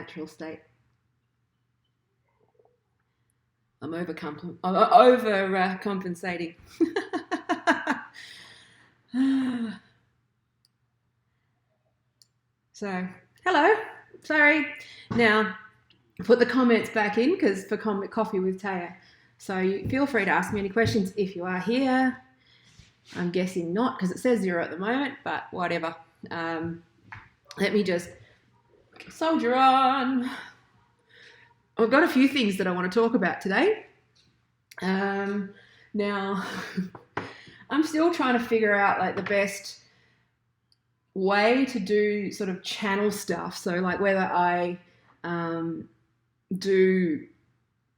natural state. I'm overcompensating. So, hello. Sorry. Now, put the comments back in because for Coffee with Taya. So you feel free to ask me any questions if you are here. I'm guessing not because it says 0 at the moment, but whatever. Let me just soldier on. I've got a few things that I want to talk about today. Now, I'm still trying to figure out like the best way to do sort of channel stuff. So like whether I do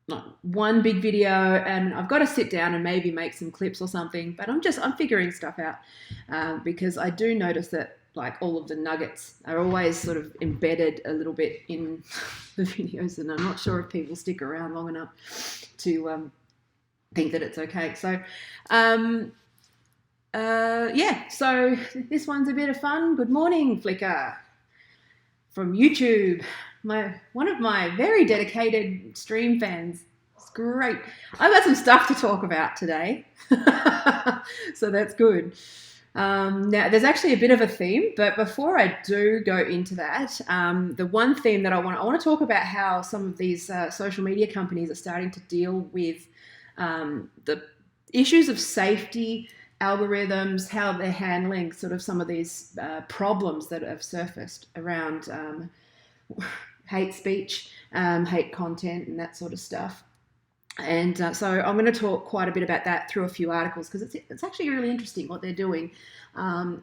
like one big video and I've got to sit down and maybe make some clips or something, but I'm figuring stuff out because I do notice that like all of the nuggets are always sort of embedded a little bit in the videos, and I'm not sure if people stick around long enough to think that it's okay. So yeah, so this one's a bit of fun. Good morning, Flickr from YouTube. One of my very dedicated stream fans. It's great. I've got some stuff to talk about today, so that's good. Now, there's actually a bit of a theme, but before I do go into that, the one theme that I want to talk about how some of these social media companies are starting to deal with the issues of safety, algorithms, how they're handling sort of some of these problems that have surfaced around hate speech, hate content, and that sort of stuff. And so I'm going to talk quite a bit about that through a few articles because it's actually really interesting what they're doing, and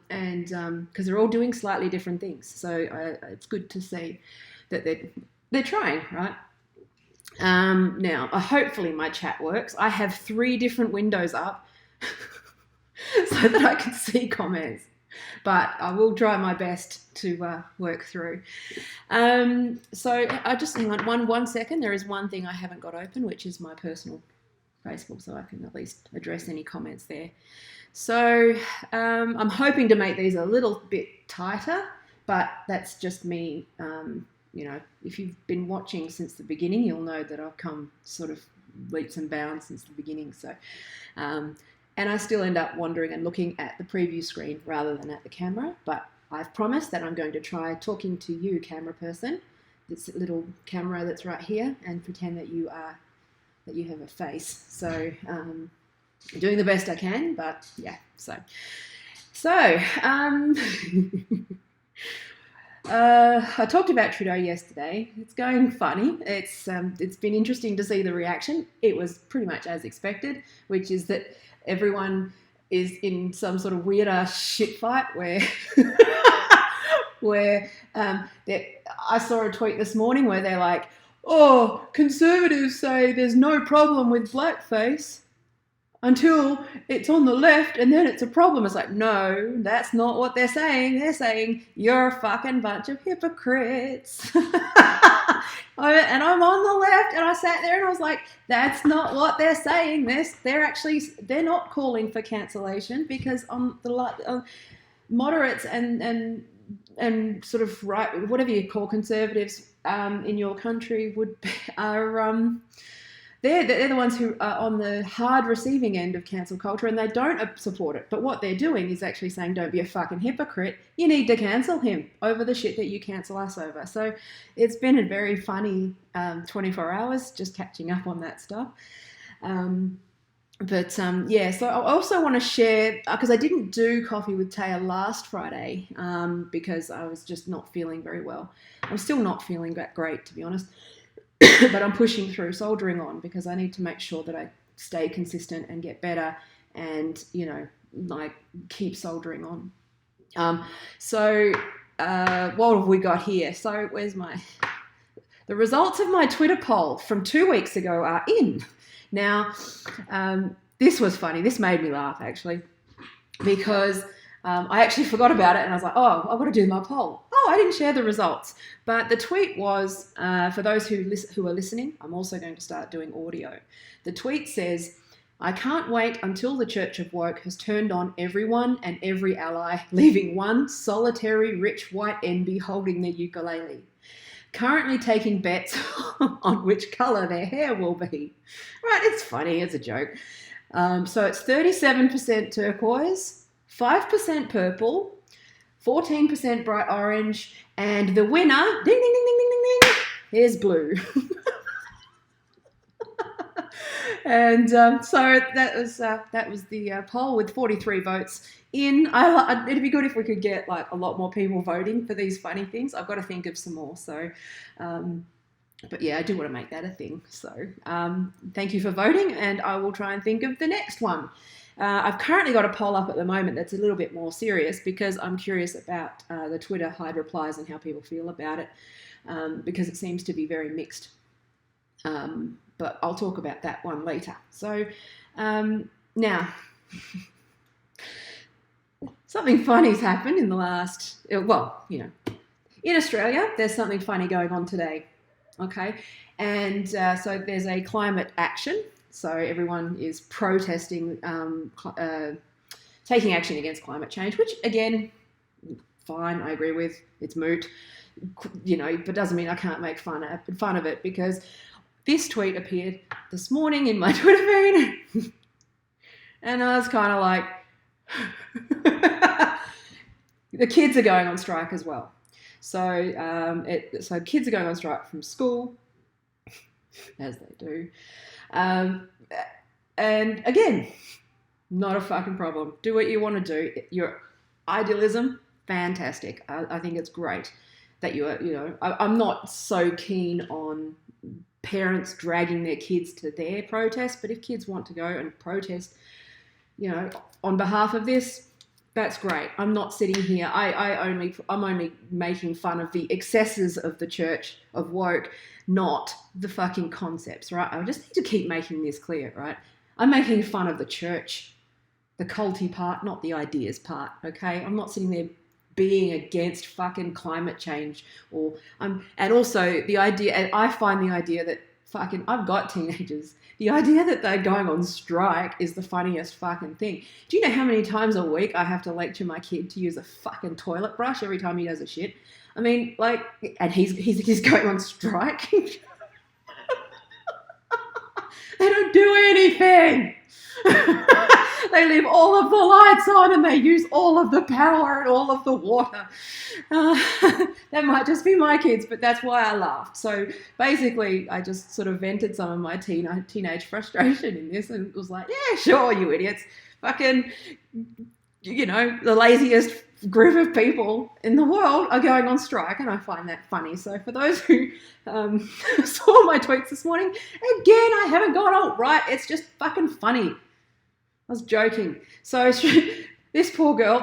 because they're all doing slightly different things. So it's good to see that they're trying, right? Now, hopefully my chat works. I have 3 different windows up so that I can see comments, but I will try my best to work through. So I just hang on one second. There is one thing I haven't got open, which is my personal Facebook, so I can at least address any comments there. So I'm hoping to make these a little bit tighter, but that's just me. You know, if you've been watching since the beginning, you'll know that I've come sort of leaps and bounds since the beginning. So, and I still end up wandering and looking at the preview screen rather than at the camera, but I've promised that I'm going to try talking to you, camera person, this little camera that's right here, and pretend that you have a face. So I'm doing the best I can, but yeah, so I talked about Trudeau yesterday. It's going funny. It's been interesting to see the reaction. It was pretty much as expected, which is that everyone is in some sort of weird ass shit fight where I saw a tweet this morning where they're like, oh, conservatives say there's no problem with blackface until it's on the left and then it's a problem. It's like, no, that's not what they're saying. They're saying you're a fucking bunch of hypocrites. And I'm on the left, and I sat there and I was like, that's not what they're saying. They're not calling for cancellation because on the moderates and sort of right, whatever you call conservatives in your country they're the ones who are on the hard receiving end of cancel culture, and they don't support it. But what they're doing is actually saying, don't be a fucking hypocrite. You need to cancel him over the shit that you cancel us over. So it's been a very funny 24 hours just catching up on that stuff. Yeah, so I also want to share, because I didn't do Coffee with Taya last Friday because I was just not feeling very well. I'm still not feeling that great, to be honest. But I'm pushing through, soldiering on, because I need to make sure that I stay consistent and get better and, you know, like keep soldiering on. So what have we got here? So the results of my Twitter poll from 2 weeks ago are in. Now, this was funny. This made me laugh, actually, because I actually forgot about it and I was like, oh, I've got to do my poll. Oh, I didn't share the results. But the tweet was, for those who are listening, I'm also going to start doing audio. The tweet says, I can't wait until the Church of Woke has turned on everyone and every ally, leaving one solitary rich white NB holding their ukulele. currently taking bets on which colour their hair will be. Right, it's funny, it's a joke. So it's 37% turquoise, 5% purple, 14% bright orange, and the winner, ding, ding, ding, ding, ding, ding, ding, is blue. And so that was the poll with 43 votes in. It'd be good if we could get like a lot more people voting for these funny things. I've got to think of some more. So, but yeah, I do want to make that a thing. So thank you for voting, and I will try and think of the next one. I've currently got a poll up at the moment that's a little bit more serious because I'm curious about the Twitter Hydra Pliers and how people feel about it, because it seems to be very mixed. But I'll talk about that one later. So now, something funny's happened in the last, well, you know, in Australia, there's something funny going on today, okay? And so there's a climate action. So everyone is protesting, taking action against climate change, which again, fine, I agree with. It's moot, you know, but doesn't mean I can't make fun of it, because this tweet appeared this morning in my Twitter feed, and I was kind of like, the kids are going on strike as well. So, so kids are going on strike from school, as they do. And again, not a fucking problem. Do what you want to do. Your idealism, fantastic. I think it's great that you are, you know, I'm not so keen on parents dragging their kids to their protest, but if kids want to go and protest, you know, on behalf of this, that's great. I'm not sitting here. I'm only making fun of the excesses of the church of woke, not the fucking concepts, right? I just need to keep making this clear, right? I'm making fun of the church, the culty part, not the ideas part, okay? I'm not sitting there being against fucking climate change, or and also the idea, and I find the idea that fucking, I've got teenagers, the idea that they're going on strike is the funniest fucking thing. Do you know how many times a week I have to lecture my kid to use a fucking toilet brush every time he does a shit? I mean, like, and he's going on strike. They don't do anything. They leave all of the lights on and they use all of the power and all of the water. That might just be my kids, but that's why I laughed. So basically, I just sort of vented some of my teenage frustration in this and was like, yeah, sure, you idiots. Fucking, you know, the laziest group of people in the world are going on strike, and I find that funny. So for those who saw my tweets this morning, again, I haven't gone alt-right. It's just fucking funny. I was joking. So this poor girl,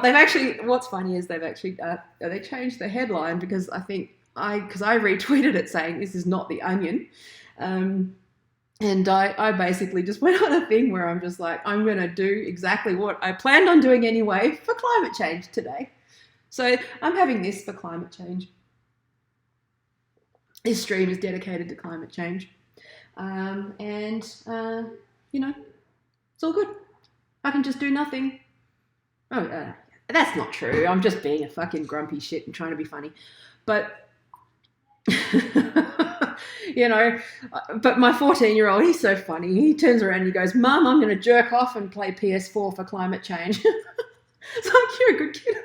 what's funny is they've actually, they changed the headline because I retweeted it saying this is not the Onion. And I basically just went on a thing where I'm just like, I'm going to do exactly what I planned on doing anyway for climate change today. So I'm having this for climate change. This stream is dedicated to climate change. You know, it's all good. I can just do nothing. Oh, that's not true. I'm just being a fucking grumpy shit and trying to be funny. But, you know, but my 14-year-old, he's so funny. He turns around and he goes, Mum, I'm going to jerk off and play PS4 for climate change. It's like, you're a good kid.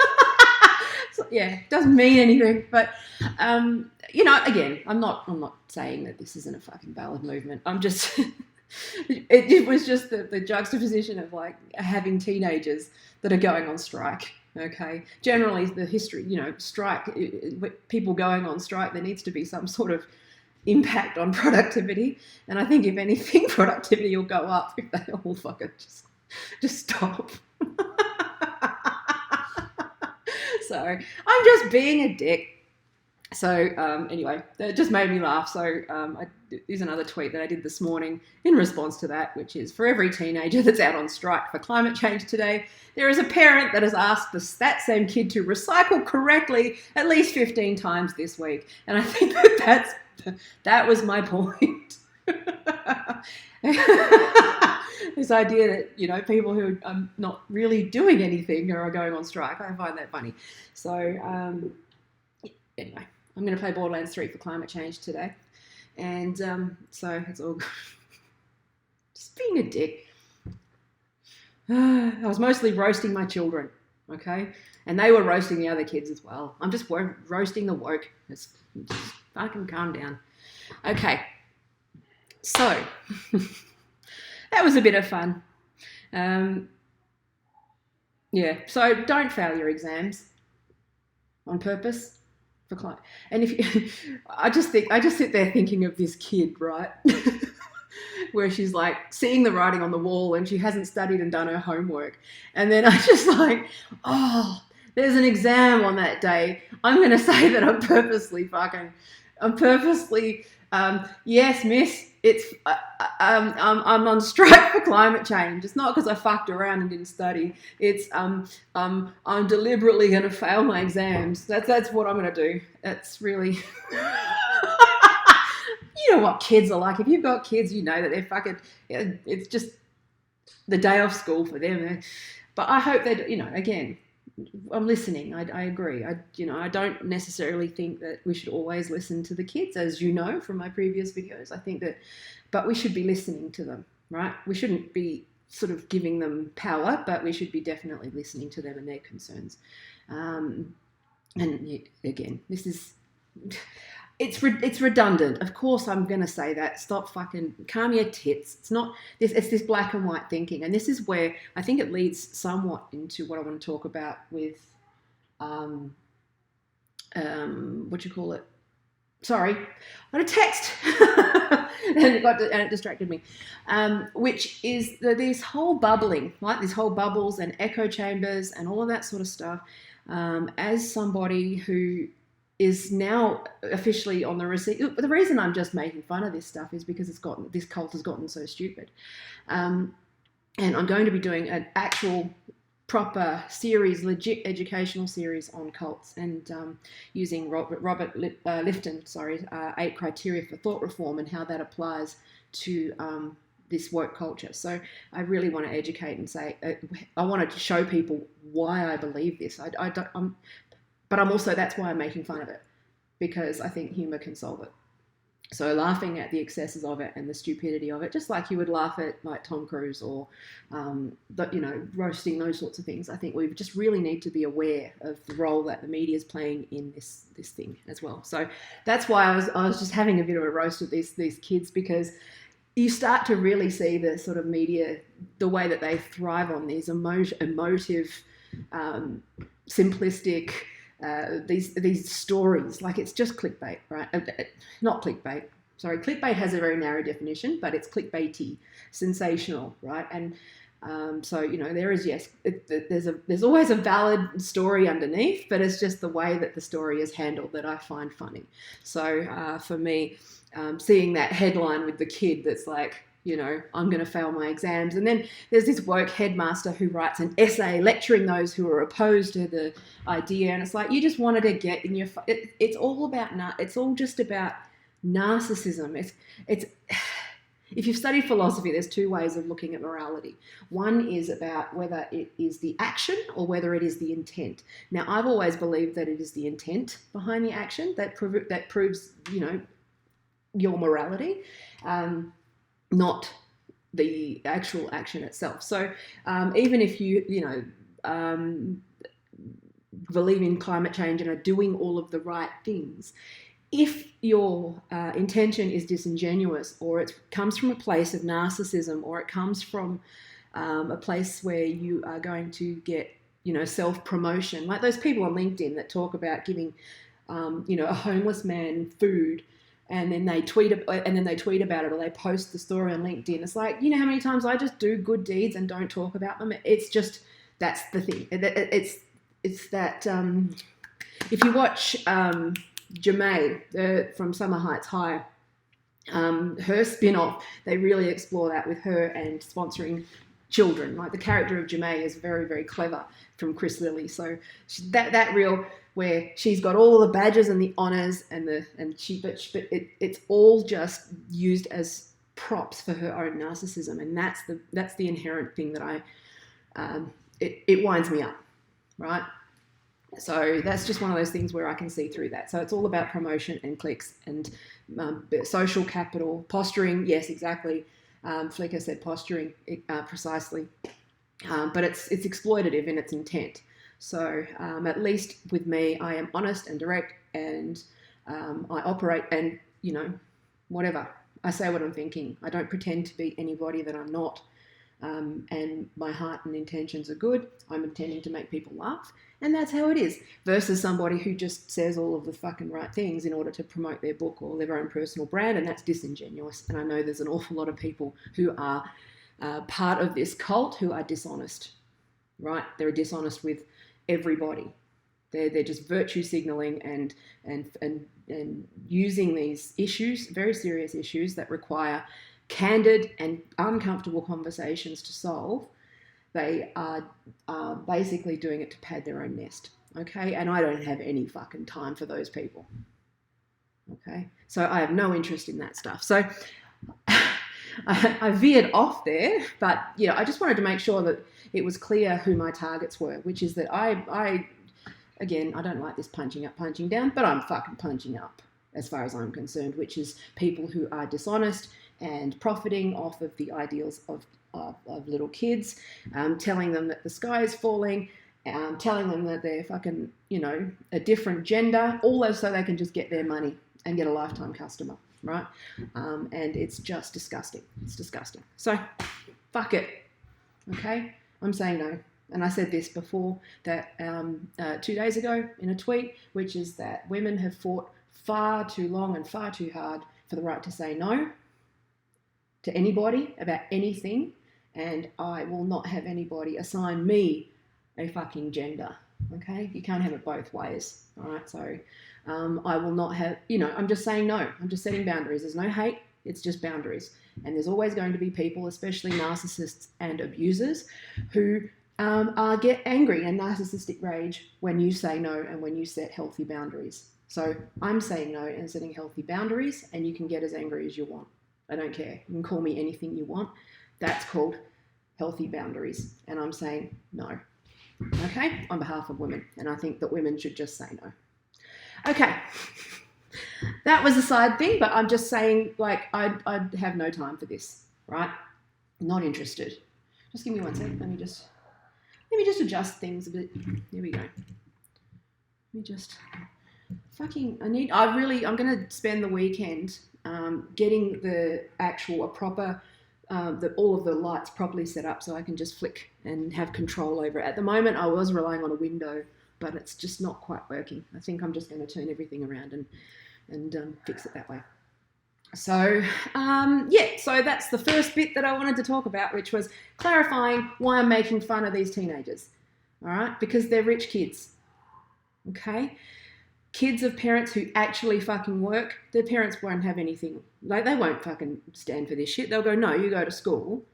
So, yeah, doesn't mean anything. But, you know, again, I'm not saying that this isn't a fucking valid movement. I'm just... It was just the juxtaposition of like having teenagers that are going on strike. Okay, generally the history, you know, strike, people going on strike, there needs to be some sort of impact on productivity, and I think if anything, productivity will go up if they all fucking just stop. So I'm just being a dick. So anyway, that just made me laugh. So here's another tweet that I did this morning in response to that, which is, for every teenager that's out on strike for climate change today, there is a parent that has asked that same kid to recycle correctly at least 15 times this week. And I think that was my point. This idea that, you know, people who are not really doing anything or are going on strike, I find that funny. So anyway. I'm going to play Borderlands 3 for climate change today. And so it's all just being a dick. I was mostly roasting my children, okay? And they were roasting the other kids as well. I'm just roasting the woke. Just fucking calm down. Okay. So, that was a bit of fun. Yeah, so don't fail your exams on purpose. And if you, I just sit there thinking of this kid, right? Where she's like seeing the writing on the wall and she hasn't studied and done her homework. And then I just like, oh, there's an exam on that day. I'm going to say that I'm purposely, yes, miss, it's, I'm on strike for climate change. It's not because I fucked around and didn't study. It's, I'm deliberately going to fail my exams. That's what I'm going to do. That's really, you know what kids are like. If you've got kids, you know that they're fucking, it's just the day off school for them. But I hope that, again, I'm listening. I agree. I don't necessarily think that we should always listen to the kids, as you know from my previous videos. I think that, but we should be listening to them, right? We shouldn't be sort of giving them power, but we should be definitely listening to them and their concerns. And again, this is, it's redundant. Of course, I'm going to say that. Stop fucking, calm your tits. It's not this. It's this black and white thinking, and this is where I think it leads somewhat into what I want to talk about with, what you call it? Sorry, I got a text, and it distracted me. Which is this whole bubbling, right? This whole bubbles and echo chambers and all of that sort of stuff. As somebody who is now officially on the receipt. The reason I'm just making fun of this stuff is because this cult has gotten so stupid. And I'm going to be doing an actual proper series, legit educational series on cults, and using Robert Lifton, 8 criteria for thought reform and how that applies to this woke culture. So I really want to educate and say, I want to show people why I believe this. But I'm also, that's why I'm making fun of it, because I think humour can solve it. So laughing at the excesses of it and the stupidity of it, just like you would laugh at like Tom Cruise or, roasting, those sorts of things. I think we just really need to be aware of the role that the media is playing in this thing as well. So that's why I was just having a bit of a roast with these kids, because you start to really see the sort of media, the way that they thrive on these emotive, simplistic, these stories. Like, it's just clickbait, right? Not clickbait. Sorry, clickbait has a very narrow definition, but it's clickbaity, sensational, right? And so there is, yes, there's always a valid story underneath, but it's just the way that the story is handled that I find funny. So for me, seeing that headline with the kid that's like, I'm going to fail my exams. And then there's this woke headmaster who writes an essay lecturing those who are opposed to the idea. And it's like, you just wanted to get in your, it's all about, it's all just about narcissism. It's, if you've studied philosophy, there's 2 ways of looking at morality. One is about whether it is the action or whether it is the intent. Now, I've always believed that it is the intent behind the action that proves, your morality. Not the actual action itself. So even if you believe in climate change and are doing all of the right things, if your intention is disingenuous, or it comes from a place of narcissism, or it comes from a place where you are going to get, self-promotion, like those people on LinkedIn that talk about giving, a homeless man food, and then they tweet about it, or they post the story on LinkedIn. It's like, how many times I just do good deeds and don't talk about them. It's just, that's the thing. It's that, if you watch Jamae from Summer Heights High, her spin-off, they really explore that with her and sponsoring children. Like, the character of Jamae is very, very clever, from Chris Lilly. So that reel where she's got all the badges and the honors but it's all just used as props for her own narcissism, and that's the inherent thing that it winds me up, right? So that's just one of those things where I can see through that. So it's all about promotion and clicks and social capital, posturing. Yes, exactly. Flickr said posturing precisely, but it's exploitative in its intent. So at least with me, I am honest and direct, and I operate, and whatever, I say what I'm thinking. I don't pretend to be anybody that I'm not. And my heart and intentions are good. I'm intending to make people laugh, and that's how it is. Versus somebody who just says all of the fucking right things in order to promote their book or their own personal brand, and that's disingenuous. And I know there's an awful lot of people who are part of this cult who are dishonest, right? They're dishonest with everybody. They're just virtue signaling and using these issues, very serious issues that require candid and uncomfortable conversations to solve. They are basically doing it to pad their own nest, okay? And I don't have any fucking time for those people, okay? So I have no interest in that stuff. So I veered off there, but I just wanted to make sure that it was clear who my targets were, which is that I again, I don't like this punching up, punching down, but I'm fucking punching up as far as I'm concerned, which is people who are dishonest and profiting off of the ideals of little kids, telling them that the sky is falling, telling them that they're fucking, a different gender, all so they can just get their money and get a lifetime customer, right? And it's just disgusting. It's disgusting. So, fuck it, okay? I'm saying no. And I said this before, that 2 days ago in a tweet, which is that women have fought far too long and far too hard for the right to say no to anybody about anything, and I will not have anybody assign me a fucking gender, okay? You can't have it both ways, all right? So I will not have, I'm just saying no. I'm just setting boundaries. There's no hate. It's just boundaries. And there's always going to be people, especially narcissists and abusers, who get angry and narcissistic rage when you say no and when you set healthy boundaries. So I'm saying no and setting healthy boundaries, and you can get as angry as you want. I don't care. You can call me anything you want. That's called healthy boundaries. And I'm saying no. Okay? On behalf of women. And I think that women should just say no. Okay. That was a side thing, but I'm just saying, I'd have no time for this, right? Not interested. Just give me 1 second. Let me just adjust things a bit. Here we go. Let me just I'm going to spend the weekend getting a proper, all of the lights properly set up so I can just flick and have control over it. At the moment, I was relying on a window, but it's just not quite working. I think I'm just going to turn everything around and fix it that way. So, so that's the first bit that I wanted to talk about, which was clarifying why I'm making fun of these teenagers, all right? Because they're rich kids, okay? Kids of parents who actually fucking work, their parents won't have anything. They won't fucking stand for this shit. They'll go, no, you go to school.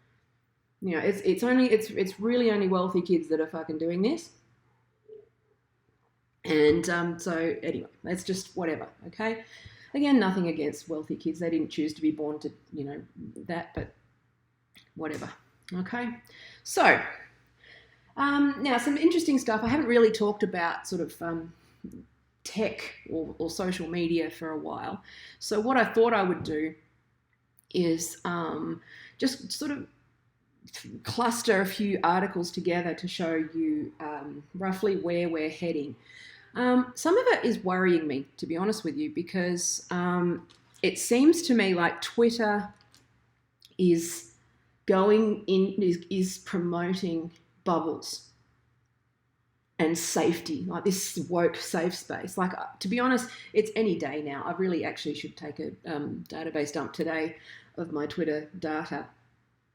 It's really only wealthy kids that are fucking doing this. And so anyway, that's just whatever, okay? Again, nothing against wealthy kids. They didn't choose to be born to, that, but whatever, okay? So, now some interesting stuff. I haven't really talked about sort of tech or social media for a while. So what I thought I would do is just sort of cluster a few articles together to show you roughly where we're heading. Some of it is worrying me, to be honest with you, because it seems to me like Twitter is promoting bubbles and safety, like this woke safe space. Like, to be honest, it's any day now. I really actually should take a database dump today of my Twitter data,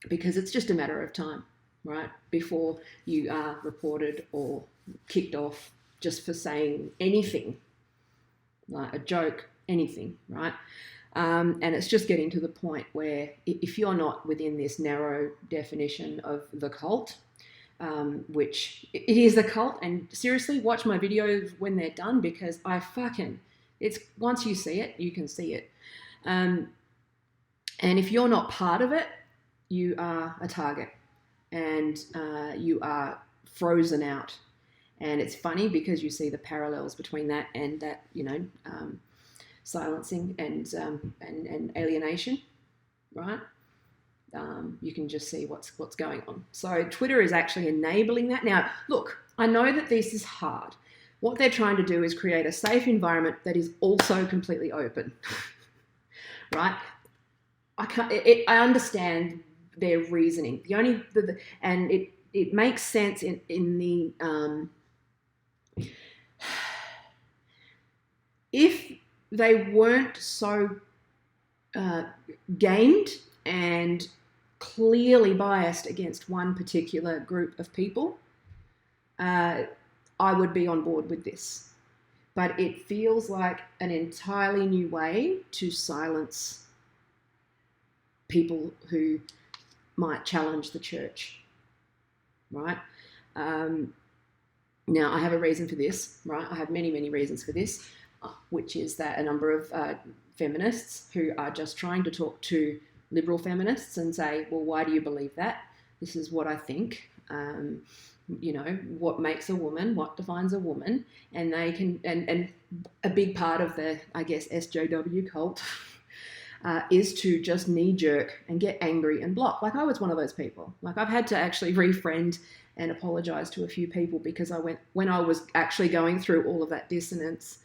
because it's just a matter of time, right, before you are reported or kicked off just for saying anything, like a joke, anything, right? And it's just getting to the point where if you're not within this narrow definition of the cult, which it is a cult, and seriously, watch my videos when they're done, because it's once you see it, you can see it. And if you're not part of it, you are a target, and you are frozen out. And it's funny because you see the parallels between that and that, silencing and alienation, right? You can just see what's going on. So Twitter is actually enabling that. Now, look, I know that this is hard. What they're trying to do is create a safe environment that is also completely open, right? I understand their reasoning. It makes sense in the if they weren't so gamed and clearly biased against one particular group of people, I would be on board with this. But it feels like an entirely new way to silence people who might challenge the church, right? Now, I have a reason for this, right? I have many, many reasons for this, which is that a number of feminists who are just trying to talk to liberal feminists and say, well, why do you believe that? This is what I think. What makes a woman, what defines a woman, and they can, and a big part of the, I guess, SJW cult is to just knee jerk and get angry and block. Like, I was one of those people. Like, I've had to actually refriend and apologize to a few people because when I was actually going through all of that dissonance,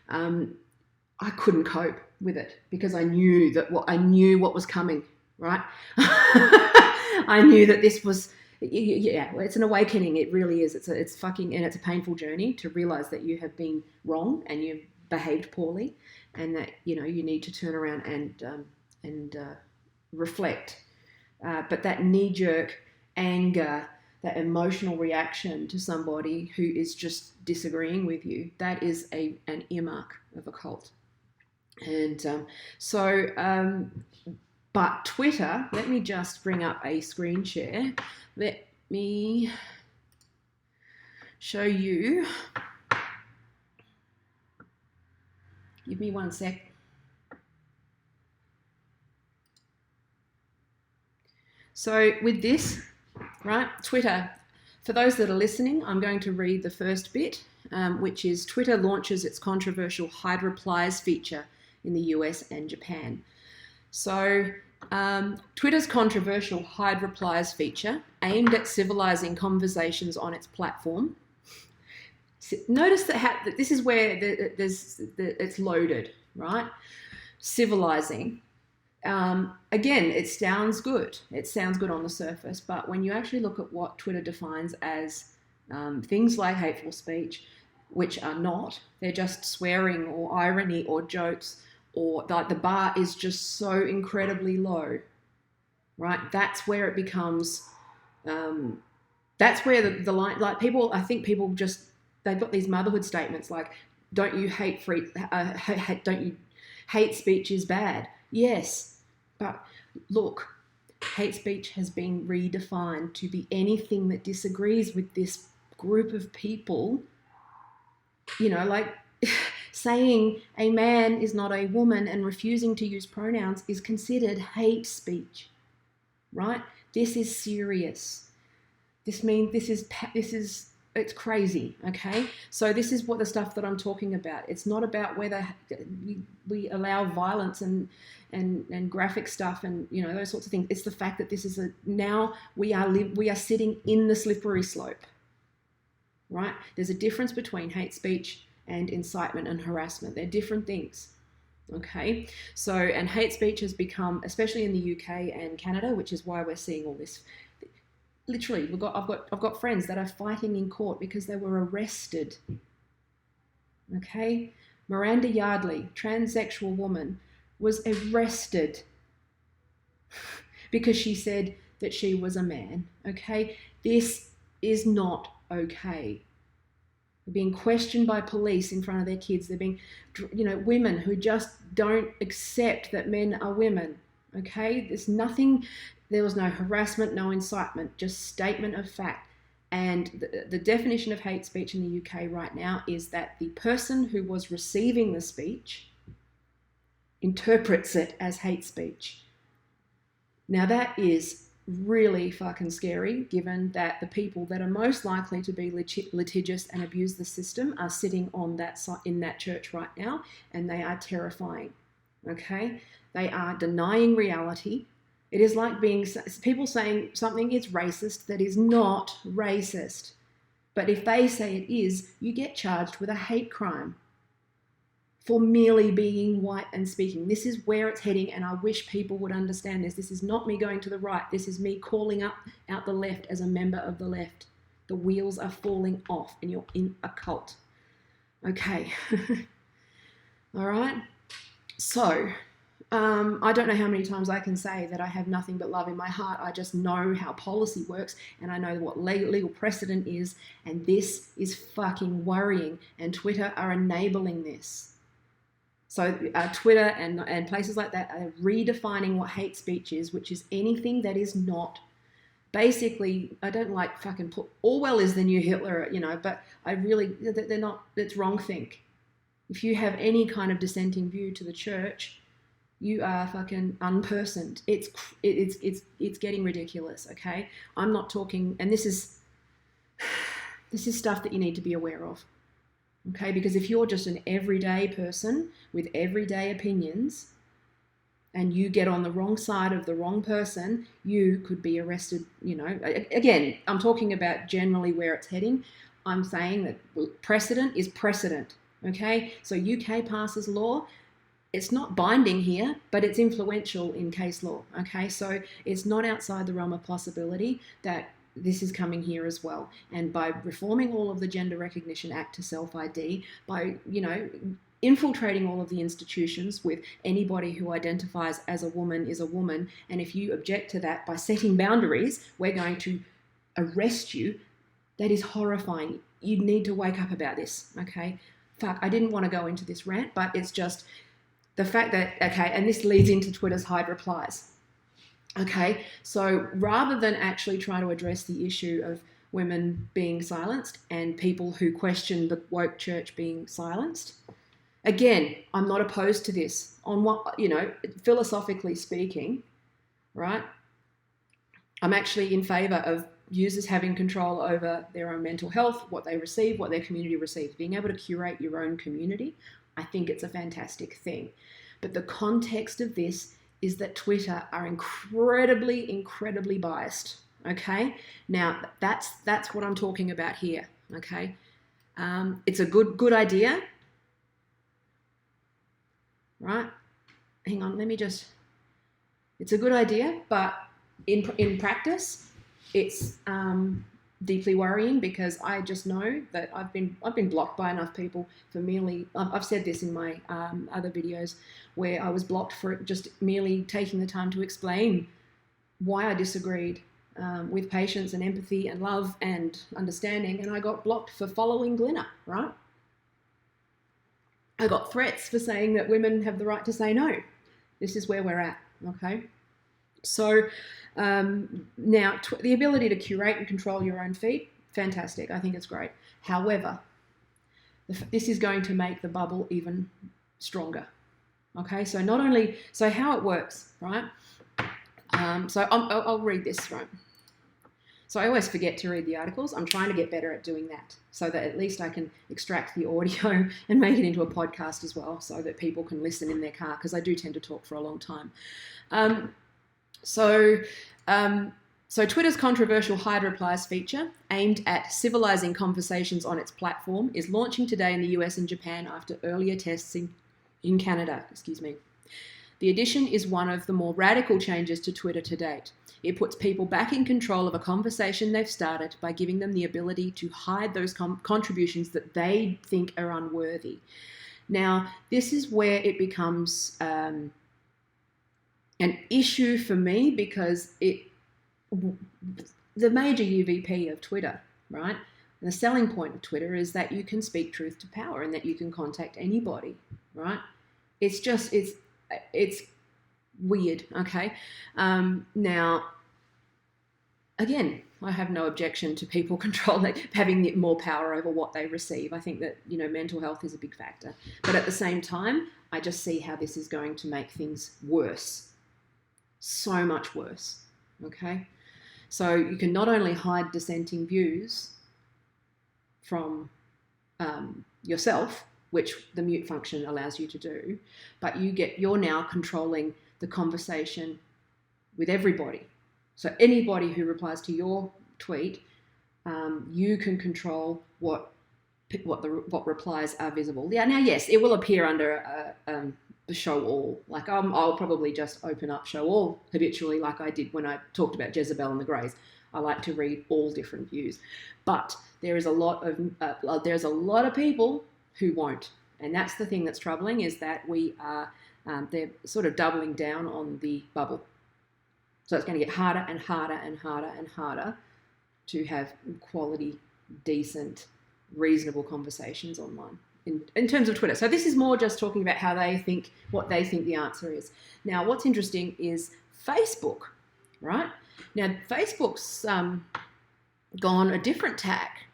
I couldn't cope with it because I knew what was coming, right? I knew that this was, it's an awakening. It really is. It's a painful journey to realize that you have been wrong and you've behaved poorly, and that you need to turn around and reflect. But that knee-jerk anger, that emotional reaction to somebody who is just disagreeing with you, that is an earmark of a cult. And but Twitter, let me just bring up a screen share. Let me show you. Give me one sec. So with this, right, Twitter, for those that are listening, I'm going to read the first bit, which is Twitter launches its controversial Hydra Pliers feature in the US and Japan. So Twitter's controversial Hydra Pliers feature, aimed at civilizing conversations on its platform. Notice that this is where it's loaded, right? Civilizing. Again, it sounds good. It sounds good on the surface, but when you actually look at what Twitter defines as things like hateful speech, which are not, they're just swearing or irony or jokes, or the bar is just so incredibly low, right? That's where it becomes, that's where the line, like people, I think people just, they've got these motherhood statements like, don't you hate speech is bad? Yes, but look, hate speech has been redefined to be anything that disagrees with this group of people. Like saying a man is not a woman and refusing to use pronouns is considered hate speech, right? This is serious. It's crazy, okay? So this is what the stuff that I'm talking about. It's not about whether we allow violence and graphic stuff and those sorts of things. It's the fact that this is now we are sitting in the slippery slope, right? There's a difference between hate speech and incitement and harassment. They're different things, okay? So, and hate speech has become, especially in the UK and Canada, which is why we're seeing all this. Literally, I've got friends that are fighting in court because they were arrested. Okay, Miranda Yardley, transsexual woman, was arrested because she said that she was a man. Okay, this is not okay. They're being questioned by police in front of their kids. They're being, women who just don't accept that men are women. Okay, there was no harassment, no incitement, just statement of fact. And the definition of hate speech in the UK right now is that the person who was receiving the speech interprets it as hate speech. Now that is really fucking scary, given that the people that are most likely to be litigious and abuse the system are sitting on that in that church right now, and they are terrifying. Okay, they are denying reality. It is like people saying something is racist that is not racist, but if they say it is, you get charged with a hate crime for merely being white and speaking. This is where it's heading, and I wish people would understand this. This is not me going to the right. This is me calling out the left as a member of the left. The wheels are falling off, and you're in a cult. Okay. All right. So, I don't know how many times I can say that I have nothing but love in my heart. I just know how policy works, and I know what legal precedent is, and this is fucking worrying, and Twitter are enabling this. So Twitter and places like that are redefining what hate speech is, which is anything that is not. Basically, I don't like fucking Orwell is the new Hitler, but I really, they're not, it's wrongthink. If you have any kind of dissenting view to the church, you are fucking unpersoned. It's getting ridiculous, okay? I'm not talking, and this is stuff that you need to be aware of. Okay, because if you're just an everyday person with everyday opinions and you get on the wrong side of the wrong person, you could be arrested, Again, I'm talking about generally where it's heading. I'm saying that precedent is precedent, okay? So UK passes law. It's not binding here, but it's influential in case law, okay? So it's not outside the realm of possibility that this is coming here as well. And by reforming all of the Gender Recognition Act to self-ID, by, infiltrating all of the institutions with anybody who identifies as a woman is a woman, and if you object to that, by setting boundaries, we're going to arrest you, that is horrifying. You need to wake up about this, okay? Fuck, I didn't want to go into this rant, but it's just the fact that, okay, and this leads into Twitter's Hydra Pliers. Okay, so rather than actually try to address the issue of women being silenced and people who question the woke church being silenced, again, I'm not opposed to this. On what, philosophically speaking, right? I'm actually in favour of users having control over their own mental health, what they receive, what their community receives. Being able to curate your own community, I think it's a fantastic thing. But the context of this is that Twitter are incredibly, incredibly biased, okay? Now, that's what I'm talking about here, okay? It's a good idea, right? Hang on, it's a good idea, but in practice, it's deeply worrying, because I just know that I've been blocked by enough people for merely, I've said this in my other videos, where I was blocked for just merely taking the time to explain why I disagreed with patience and empathy and love and understanding, and I got blocked for following Glinner, right? I got threats for saying that women have the right to say no. This is where we're at, okay? So now the ability to curate and control your own feed, fantastic. I think it's great. However, this is going to make the bubble even stronger. Okay, so so how it works, right? So I'll read this, right? So I always forget to read the articles. I'm trying to get better at doing that, so that at least I can extract the audio and make it into a podcast as well, so that people can listen in their car, because I do tend to talk for a long time. So Twitter's controversial Hydra Pliers feature, aimed at civilizing conversations on its platform, is launching today in the US and Japan after earlier tests in Canada. The addition is one of the more radical changes to Twitter to date. It puts people back in control of a conversation they've started by giving them the ability to hide those contributions that they think are unworthy. Now, this is where it becomes an issue for me, because the major UVP of Twitter, right? And the selling point of Twitter is that you can speak truth to power and that you can contact anybody, right? It's weird, okay? Now, again, I have no objection to people having more power over what they receive. I think that, mental health is a big factor. But at the same time, I just see how this is going to make things worse. So much worse, okay? So you can not only hide dissenting views from yourself, which the mute function allows you to do, but you're now controlling the conversation with everybody. So anybody who replies to your tweet, you can control what replies are visible. Yeah. Now, yes, it will appear under the show all. Like I'll probably just open up show all habitually, like I did when I talked about Jezebel and the Greys. I like to read all different views, but there's a lot of people who won't, and that's the thing that's troubling, is that they're sort of doubling down on the bubble. So it's going to get harder and harder and harder and harder to have quality, decent, reasonable conversations online in terms of Twitter. So this is more just talking about what they think the answer is. Now, what's interesting is Facebook, right? Now, Facebook's gone a different tack,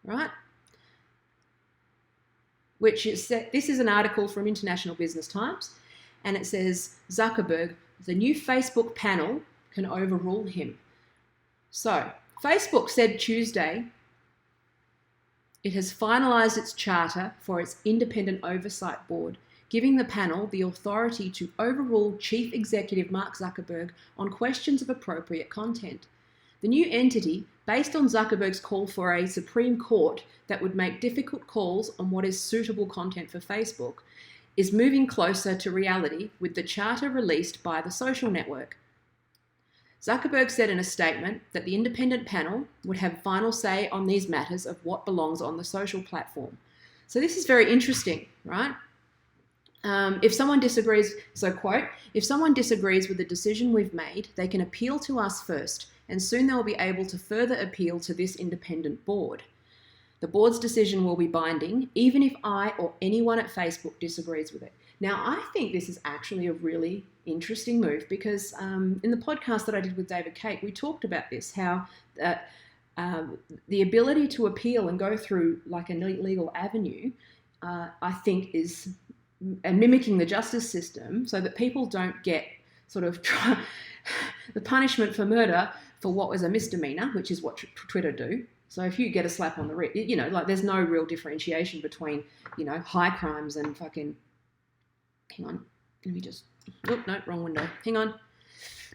right? Which is, this is an article from International Business Times, and it says, Zuckerberg, the new Facebook panel can overrule him. So, Facebook said Tuesday it has finalised its charter for its independent oversight board, giving the panel the authority to overrule Chief Executive Mark Zuckerberg on questions of appropriate content. The new entity, based on Zuckerberg's call for a Supreme Court that would make difficult calls on what is suitable content for Facebook, is moving closer to reality with the charter released by the social network. Zuckerberg said in a statement that the independent panel would have final say on these matters of what belongs on the social platform. So this is very interesting, right? If someone disagrees, so quote, if someone disagrees with the decision we've made, they can appeal to us first, and soon they'll be able to further appeal to this independent board. The board's decision will be binding, even if I or anyone at Facebook disagrees with it. Now, I think this is actually a really interesting move because in the podcast that I did with David Cake, we talked about this, how the ability to appeal and go through like a legal avenue, I think is mimicking the justice system so that people don't get sort of the punishment for murder for what was a misdemeanor, which is what Twitter do. So if you get a slap on the wrist, like there's no real differentiation between, high crimes and fucking, hang on, let me just, oh, no, wrong window. Hang on.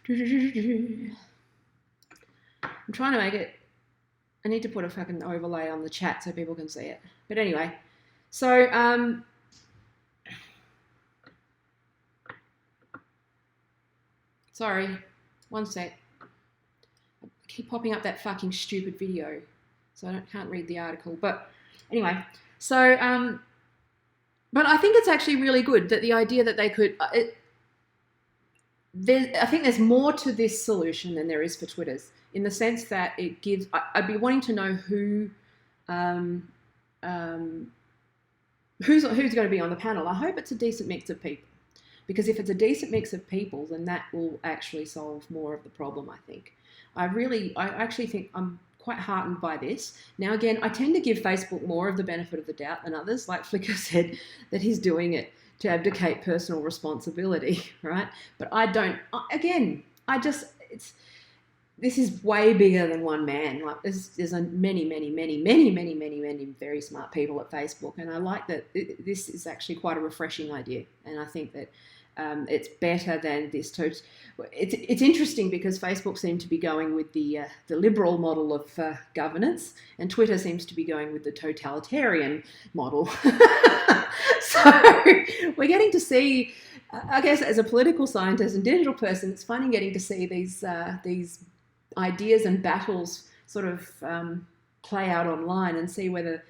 I'm trying to make it, I need to put a fucking overlay on the chat so people can see it. But anyway, so, sorry, one sec. I keep popping up that fucking stupid video, so I can't read the article. But anyway, so, but I think it's actually really good that the idea that they could, I think there's more to this solution than there is for Twitter's, in the sense that it gives, I'd be wanting to know who's going to be on the panel. I hope it's a decent mix of people, because if it's a decent mix of people, then that will actually solve more of the problem, I think. I actually think I'm quite heartened by this. Now, again, I tend to give Facebook more of the benefit of the doubt than others. Like Flickr said, that he's doing it to abdicate personal responsibility, right? But I don't, again, this is way bigger than one man. Like there's many very smart people at Facebook, and I like that this is actually quite a refreshing idea, and I think that it's better than this. It's interesting because Facebook seemed to be going with the liberal model of governance, and Twitter seems to be going with the totalitarian model. So we're getting to see, I guess, as a political scientist and digital person, it's funny getting to see these ideas and battles sort of play out online and see whether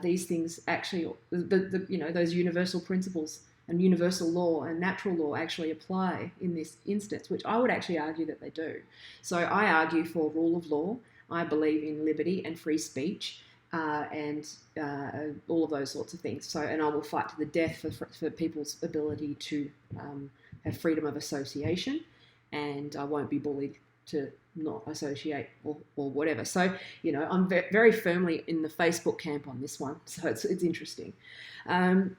these things actually, those universal principles and universal law and natural law actually apply in this instance, which I would actually argue that they do. So I argue for rule of law. I believe in liberty and free speech and all of those sorts of things. So, and I will fight to the death for people's ability to have freedom of association, and I won't be bullied to not associate or whatever. So, I'm very firmly in the Facebook camp on this one. So it's interesting. So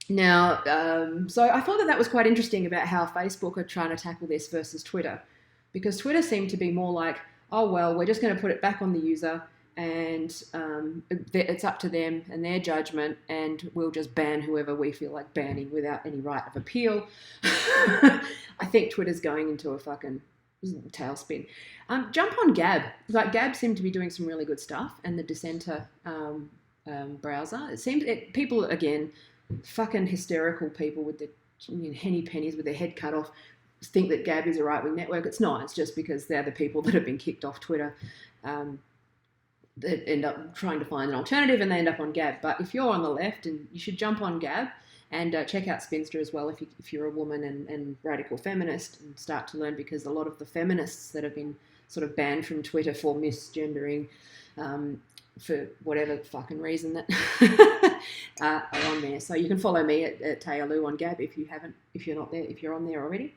I thought that was quite interesting about how Facebook are trying to tackle this versus Twitter, because Twitter seemed to be more like, oh, well, we're just going to put it back on the user, and it's up to them and their judgment, and we'll just ban whoever we feel like banning without any right of appeal. I think Twitter's going into a fucking tailspin. Jump on Gab. Like, Gab seemed to be doing some really good stuff, and the Dissenter browser. It seems people, again, fucking hysterical people with the henny pennies with their head cut off, think that Gab is a right-wing network. It's not. It's just because they're the people that have been kicked off Twitter that end up trying to find an alternative, and they end up on Gab. But if you're on the left, and you should jump on Gab and check out Spinster as well if you're a woman and radical feminist, and start to learn, because a lot of the feminists that have been sort of banned from Twitter for misgendering for whatever fucking reason that are on there. So you can follow me at Tayalu on Gab if you're not there, if you're on there already.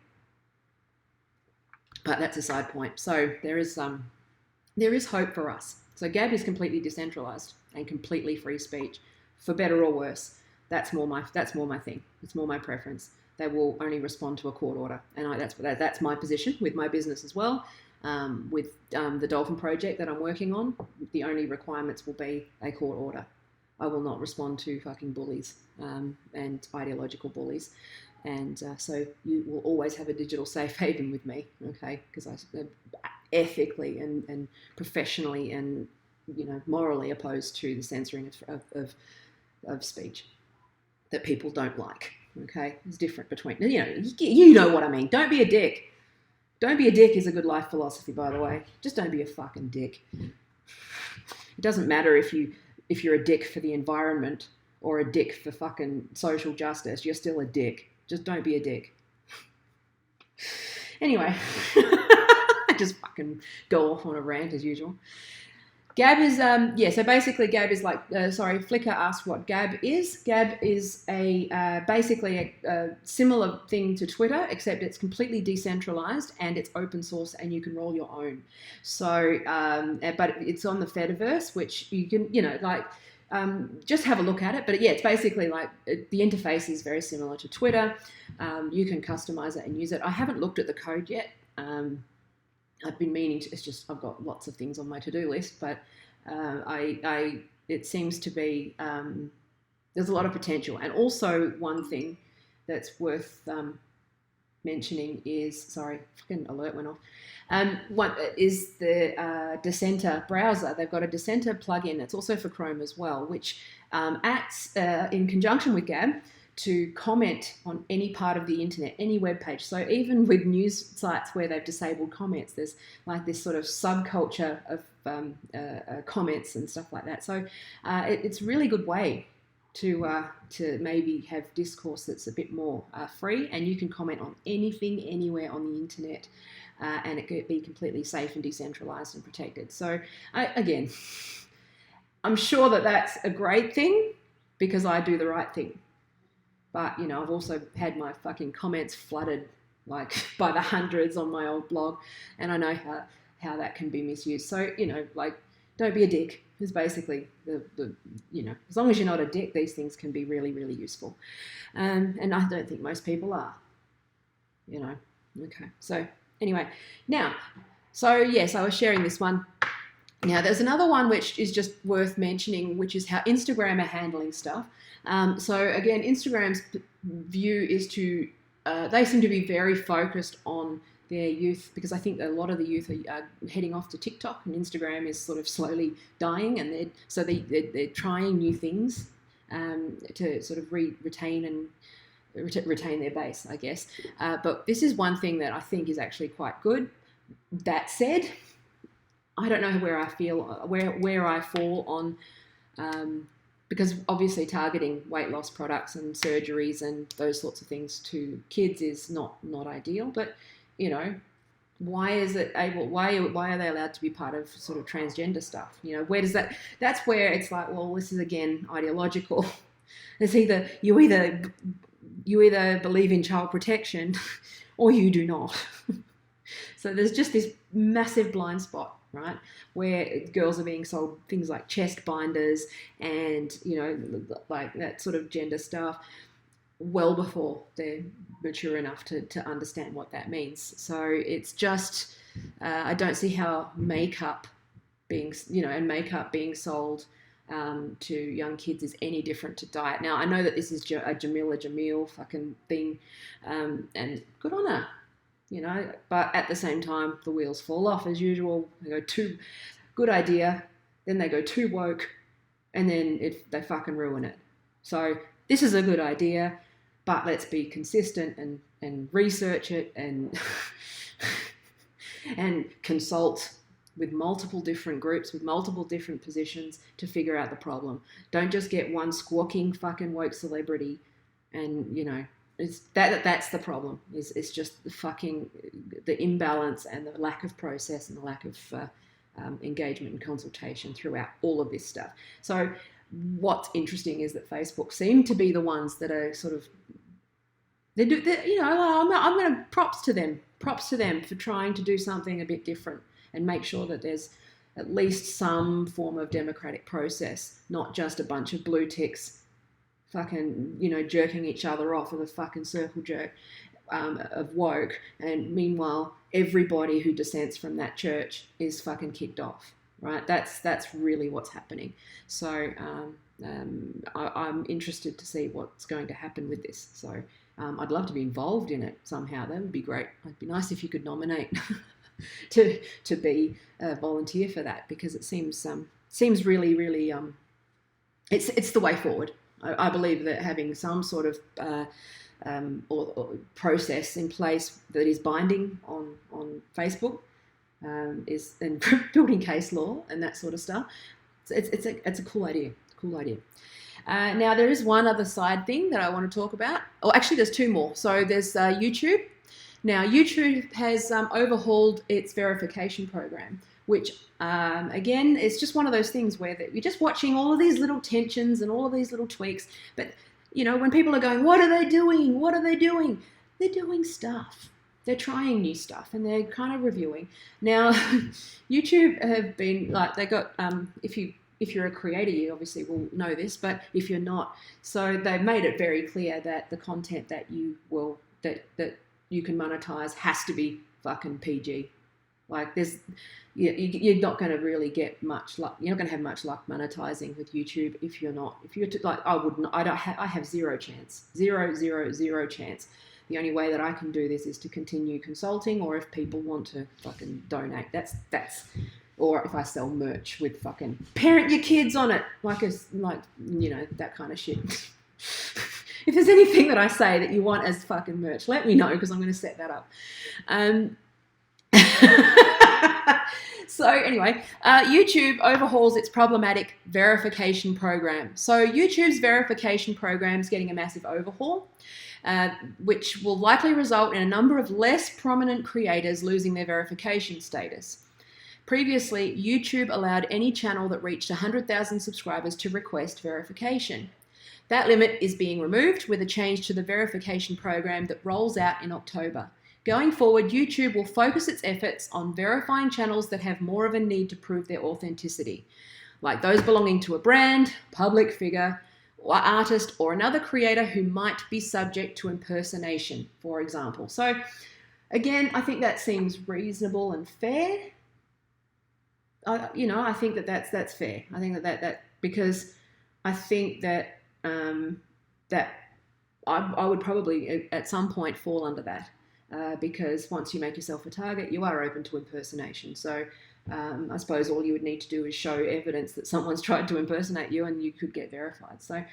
But that's a side point. So there is hope for us. So Gab is completely decentralized and completely free speech, for better or worse. That's more my thing. It's more my preference. They will only respond to a court order, and that's my position with my business as well. With the Dolphin project that I'm working on, the only requirements will be a court order. I will not respond to fucking bullies and ideological bullies. And so you will always have a digital safe haven with me, okay? Because I ethically and professionally and morally opposed to the censoring of speech that people don't like, okay? It's different between, you know what I mean. Don't be a dick. Don't be a dick is a good life philosophy, by the way. Just don't be a fucking dick. It doesn't matter if you're a dick for the environment or a dick for fucking social justice. You're still a dick. Just don't be a dick. Anyway, I just fucking go off on a rant as usual. Gab is, so basically Gab is like, Flickr asked what Gab is. Gab is basically a similar thing to Twitter, except it's completely decentralized and it's open source and you can roll your own. So, but it's on the Fediverse, which you can, just have a look at it. But yeah, it's basically like the interface is very similar to Twitter. You can customize it and use it. I haven't looked at the code yet. I've been meaning to. It's just I've got lots of things on my to-do list, but it seems to be there's a lot of potential. And also one thing that's worth mentioning is, sorry, fucking alert went off. One is the Dissenter browser. They've got a Dissenter plugin. It's also for Chrome as well, which acts in conjunction with Gab to comment on any part of the internet, any web page. So even with news sites where they've disabled comments, there's like this sort of subculture of comments and stuff like that. So it's a really good way to maybe have discourse that's a bit more free, and you can comment on anything, anywhere on the internet, and it could be completely safe and decentralized and protected. So again, I'm sure that that's a great thing because I do the right thing. But, I've also had my fucking comments flooded like by the hundreds on my old blog, and I know how that can be misused. So, don't be a dick is basically the as long as you're not a dick, these things can be really, really useful. And I don't think most people are, Okay. So anyway, now, yes, I was sharing this one. Now, there's another one which is just worth mentioning, which is how Instagram are handling stuff. So again, Instagram's view is to, they seem to be very focused on their youth, because I think a lot of the youth are heading off to TikTok, and Instagram is sort of slowly dying, and they're trying new things to sort of retain their base, I guess. But this is one thing that I think is actually quite good. That said, I don't know where I fall on, because obviously targeting weight loss products and surgeries and those sorts of things to kids is not ideal. But why is it able? Why are they allowed to be part of sort of transgender stuff? Where does that? That's where it's like, well, this is again ideological. It's either you either believe in child protection, or you do not. So there's just this massive blind spot, right, where girls are being sold things like chest binders and, like that sort of gender stuff well before they're mature enough to understand what that means. So it's just, I don't see how makeup being, and makeup being sold to young kids is any different to diet. Now, I know that this is a Jamil fucking thing, and good on her, but at the same time, the wheels fall off as usual. They go too good idea, then they go too woke, and then they fucking ruin it. So this is a good idea, but let's be consistent and research it and and consult with multiple different groups, with multiple different positions to figure out the problem. Don't just get one squawking fucking woke celebrity and, it's that's the problem. It's just the imbalance and the lack of process and the lack of engagement and consultation throughout all of this stuff. So what's interesting is that Facebook seem to be the ones that are sort of, I'm going to props to them for trying to do something a bit different and make sure that there's at least some form of democratic process, not just a bunch of blue ticks fucking, jerking each other off with a fucking circle jerk of woke. And meanwhile, everybody who dissents from that church is fucking kicked off, right? That's really what's happening. So I'm interested to see what's going to happen with this. So I'd love to be involved in it somehow. That would be great. It'd be nice if you could nominate to be a volunteer for that, because it seems really, really it's the way forward. I believe that having some sort of or process in place that is binding on Facebook is, and building case law and that sort of stuff. It's a cool idea. Now, there is one other side thing that I want to talk about. Oh, actually, there's two more. So there's YouTube. Now, YouTube has overhauled its verification program, which, again, is just one of those things where you're just watching all of these little tensions and all of these little tweaks. But, when people are going, what are they doing? What are they doing? They're doing stuff. They're trying new stuff and they're kind of reviewing. Now, YouTube have been, they got, if you're a creator, you obviously will know this, but if you're not, so they've made it very clear that the content that you can monetize has to be fucking PG. Like you're not going to really get much luck. You're not going to have much luck monetizing with YouTube if you're I have zero chance. Zero chance. The only way that I can do this is to continue consulting, or if people want to fucking donate. That's or if I sell merch with fucking parent your kids on it, that kind of shit. If there's anything that I say that you want as fucking merch, let me know, because I'm going to set that up. So anyway, YouTube overhauls its problematic verification program. So YouTube's verification program is getting a massive overhaul, which will likely result in a number of less prominent creators losing their verification status. Previously, YouTube allowed any channel that reached 100,000 subscribers to request verification. That limit is being removed with a change to the verification program that rolls out in October. Going forward, YouTube will focus its efforts on verifying channels that have more of a need to prove their authenticity, like those belonging to a brand, public figure, or artist, or another creator who might be subject to impersonation, for example. So, again, I think that seems reasonable and fair. I think that's fair. I think that because I think that that I would probably at some point fall under that, because once you make yourself a target, you are open to impersonation. So I suppose all you would need to do is show evidence that someone's tried to impersonate you, and you could get verified. So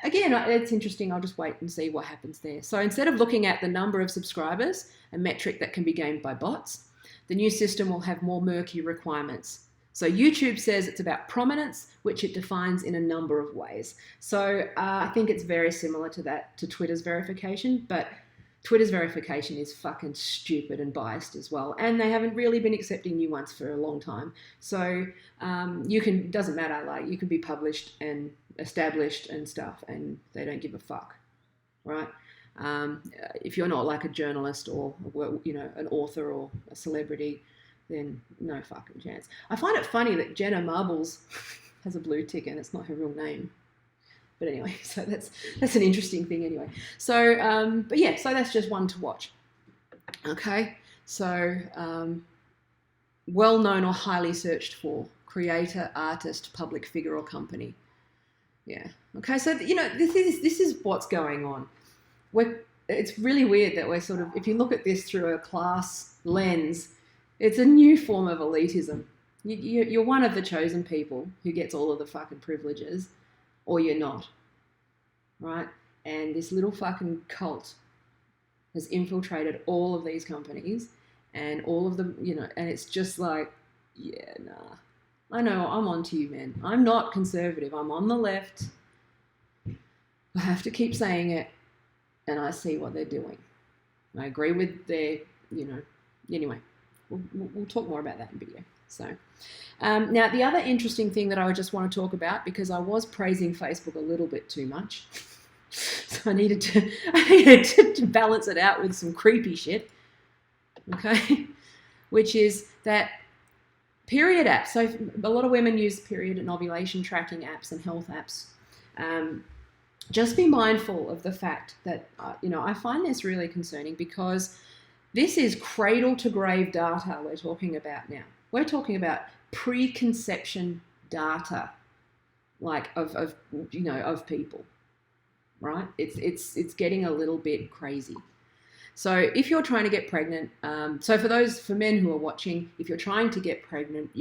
again, it's interesting. I'll just wait and see what happens there. So instead of looking at the number of subscribers, a metric that can be gained by bots, the new system will have more murky requirements. So YouTube says it's about prominence, which it defines in a number of ways. So I think it's very similar to Twitter's verification, but Twitter's verification is fucking stupid and biased as well. And they haven't really been accepting new ones for a long time. So doesn't matter, you can be published and established and stuff, and they don't give a fuck, right? If you're not like a journalist or, an author or a celebrity, then no fucking chance. I find it funny that Jenna Marbles has a blue tick and it's not her real name. But anyway, so that's an interesting thing anyway. So, but yeah, so that's just one to watch. Okay, so well-known or highly searched for creator, artist, public figure, or company. Yeah. Okay. So this is what's going on. It's really weird that we're sort of, if you look at this through a class lens, it's a new form of elitism. You're one of the chosen people who gets all of the fucking privileges, or you're not, right? And this little fucking cult has infiltrated all of these companies and all of them, and it's just like, yeah, nah. I know, I'm on to you, man. I'm not conservative. I'm on the left. I have to keep saying it, and I see what they're doing. I agree with their, anyway, we'll talk more about that in video. So now the other interesting thing that I would just want to talk about, because I was praising Facebook a little bit too much, so I needed to balance it out with some creepy shit, okay, which is that period apps. So a lot of women use period and ovulation tracking apps and health apps. Just be mindful of the fact that, I find this really concerning, because this is cradle to grave data we're talking about now. We're talking about preconception data, like of people, right? It's getting a little bit crazy. So if you're trying to get pregnant, so for men who are watching, if you're trying to get pregnant,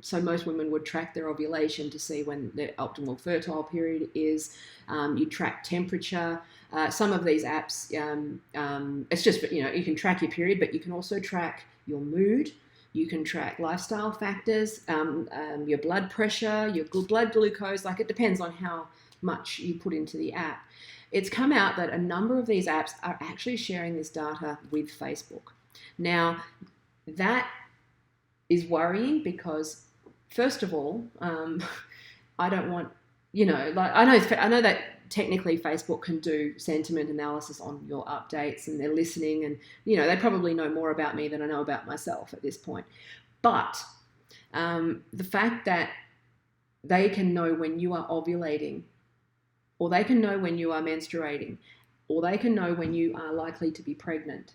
so most women would track their ovulation to see when their optimal fertile period is. You track temperature. Some of these apps, it's just, you can track your period, but you can also track your mood. You can track lifestyle factors, your blood pressure, your blood glucose. Like, it depends on how much you put into the app. It's come out that a number of these apps are actually sharing this data with Facebook. Now, that is worrying because, first of all, I don't want, I know that technically Facebook can do sentiment analysis on your updates, and they're listening, and, they probably know more about me than I know about myself at this point. But the fact that they can know when you are ovulating, or they can know when you are menstruating, or they can know when you are likely to be pregnant,